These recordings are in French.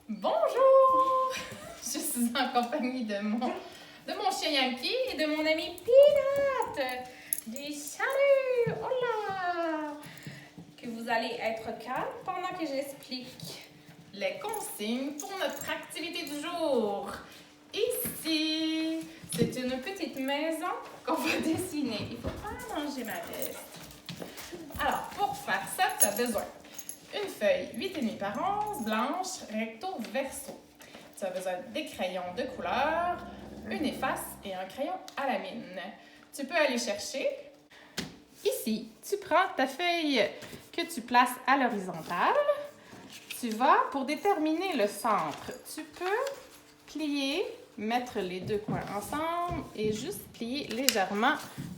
Bonjour! Je suis en compagnie de mon chien Yankee et de mon ami Peanut. Des salut! Hola! Que vous allez être calme pendant que j'explique les consignes pour notre activité du jour. Ici, c'est une petite maison qu'on va dessiner. Il ne faut pas manger ma veste. Alors, pour faire ça, tu as besoin une feuille 8,5 par 11, blanche, recto, verso. Tu as besoin des crayons de couleur, une efface et un crayon à la mine. Tu peux aller chercher. Ici, tu prends ta feuille que tu places à l'horizontale. Tu vas, pour déterminer le centre, tu peux plier, mettre les deux coins ensemble et juste plier légèrement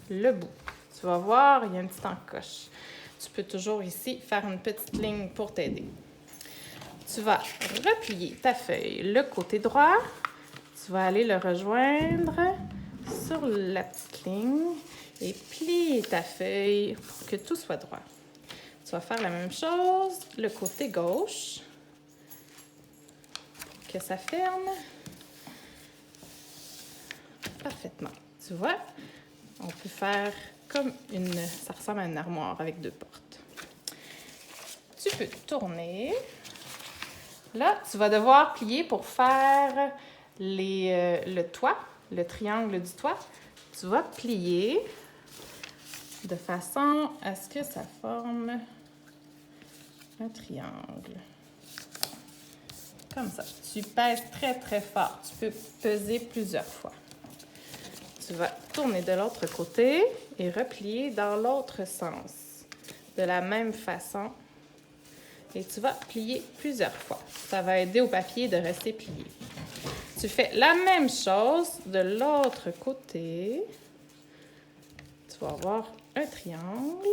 le bout. Tu vas voir, il y a une petite encoche. Tu peux toujours ici faire une petite ligne pour t'aider. Tu vas replier ta feuille le côté droit. Tu vas aller le rejoindre sur la petite ligne et plier ta feuille pour que tout soit droit. Tu vas faire la même chose le côté gauche pour que ça ferme parfaitement. Tu vois, on peut faire comme ça ressemble à une armoire avec deux portes. Tu peux tourner. Là, tu vas devoir plier pour faire le toit, le triangle du toit. Tu vas plier de façon à ce que ça forme un triangle. Comme ça. Tu pèses très, très fort. Tu peux peser plusieurs fois. Tu vas tourner de l'autre côté et replier dans l'autre sens. De la même façon. Et tu vas plier plusieurs fois. Ça va aider au papier de rester plié. Tu fais la même chose de l'autre côté. Tu vas avoir un triangle.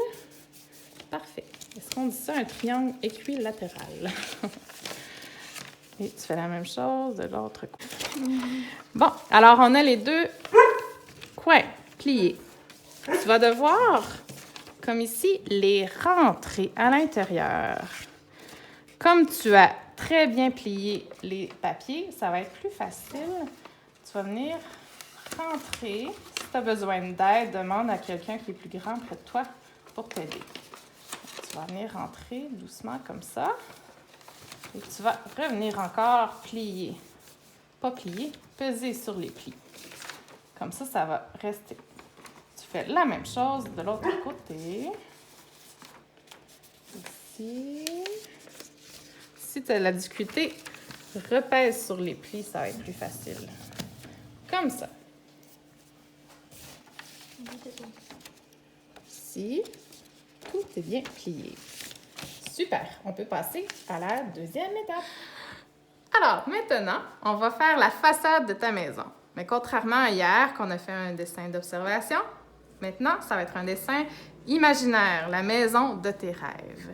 Parfait. Est-ce qu'on dit ça? Un triangle équilatéral. Et tu fais la même chose de l'autre côté. Bon, alors on a les deux coins pliés. Tu vas devoir, comme ici, les rentrer à l'intérieur. Comme tu as très bien plié les papiers, ça va être plus facile. Tu vas venir rentrer. Si tu as besoin d'aide, demande à quelqu'un qui est plus grand près de toi pour t'aider. Tu vas venir rentrer doucement comme ça. Et tu vas revenir encore plier. Pas plier, peser sur les plis. Comme ça, ça va rester. Tu fais la même chose de l'autre côté. Ici. Si tu as la difficulté, repèse sur les plis, ça va être plus facile. Comme ça. Ici, tout est bien plié. Super, on peut passer à la deuxième étape. Alors, maintenant, on va faire la façade de ta maison. Mais contrairement à hier, qu'on a fait un dessin d'observation, maintenant, ça va être un dessin imaginaire, la maison de tes rêves.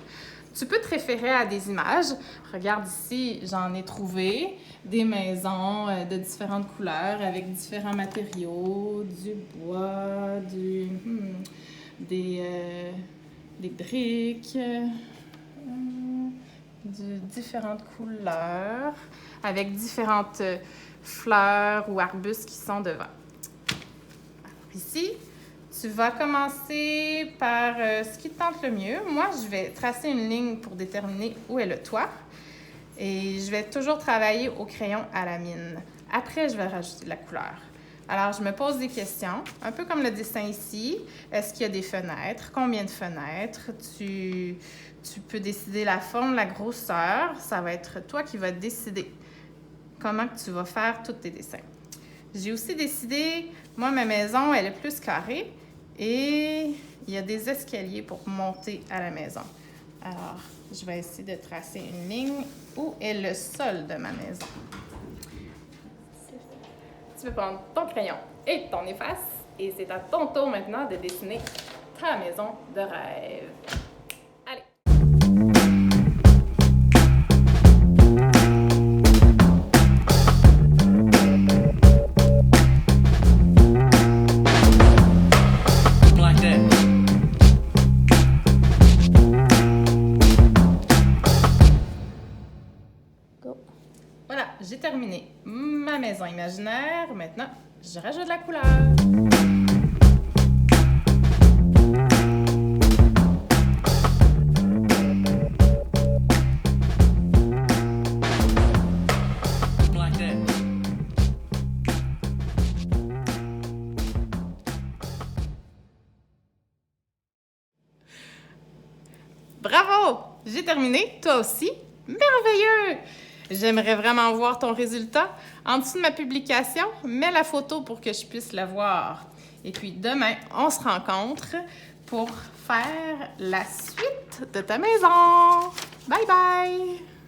Tu peux te référer à des images. Regarde ici, j'en ai trouvé des maisons de différentes couleurs avec différents matériaux, du bois, des briques, différentes couleurs, avec différentes fleurs ou arbustes qui sont devant. Alors ici, tu vas commencer par ce qui te tente le mieux. Moi, je vais tracer une ligne pour déterminer où est le toit. Et je vais toujours travailler au crayon à la mine. Après, je vais rajouter de la couleur. Alors, je me pose des questions, un peu comme le dessin ici. Est-ce qu'il y a des fenêtres? Combien de fenêtres? Tu peux décider la forme, la grosseur. Ça va être toi qui vas décider comment que tu vas faire tous tes dessins. J'ai aussi décidé, moi, ma maison, elle est plus carrée et il y a des escaliers pour monter à la maison. Alors, je vais essayer de tracer une ligne où est le sol de ma maison. Tu peux prendre ton crayon et ton efface et c'est à ton tour maintenant de dessiner ta maison de rêve. Allez! Go. Voilà, j'ai terminé ma maison imaginaire. Maintenant, je rajoute de la couleur. Like that. Bravo! J'ai terminé, toi aussi. Merveilleux! J'aimerais vraiment voir ton résultat. En dessous de ma publication, mets la photo pour que je puisse la voir. Et puis demain, on se rencontre pour faire la suite de ta maison. Bye bye!